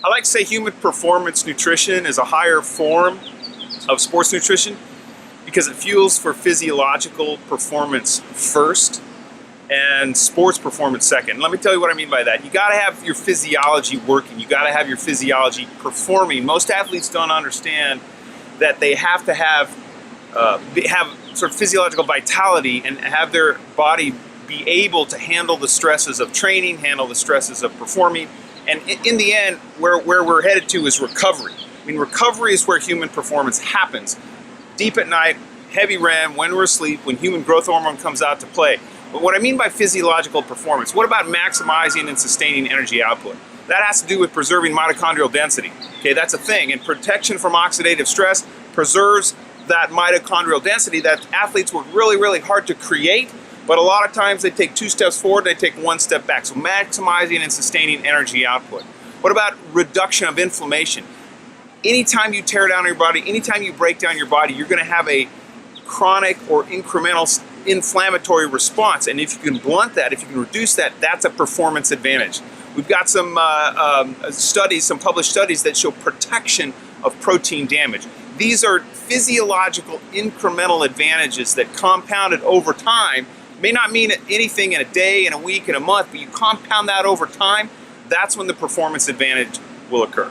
I like to say human performance nutrition is a higher form of sports nutrition because it fuels for physiological performance first and sports performance second. Let me tell you what I mean by that. You got to have your physiology working. You got to have your physiology performing. Most athletes don't understand that they have to have sort of physiological vitality and have their body be able to handle the stresses of training, handle the stresses of performing. And in the end, where we're headed to is recovery. I mean, recovery is where human performance happens. Deep at night, heavy REM, when we're asleep, when human growth hormone comes out to play. But what I mean by physiological performance, what about maximizing and sustaining energy output? That has to do with preserving mitochondrial density. Okay, that's a thing. And protection from oxidative stress preserves that mitochondrial density that athletes work really, really hard to create. But a lot of times they take 2 steps forward, they take 1 step back. So maximizing and sustaining energy output. What about reduction of inflammation? Anytime you tear down your body, anytime you break down your body, you're going to have a chronic or incremental inflammatory response. And if you can blunt that, if you can reduce that, that's a performance advantage. We've got some studies, some published studies that show protection of protein damage. These are physiological incremental advantages that compounded over time may not mean anything in a day, in a week, in a month, but you compound that over time, that's when the performance advantage will occur.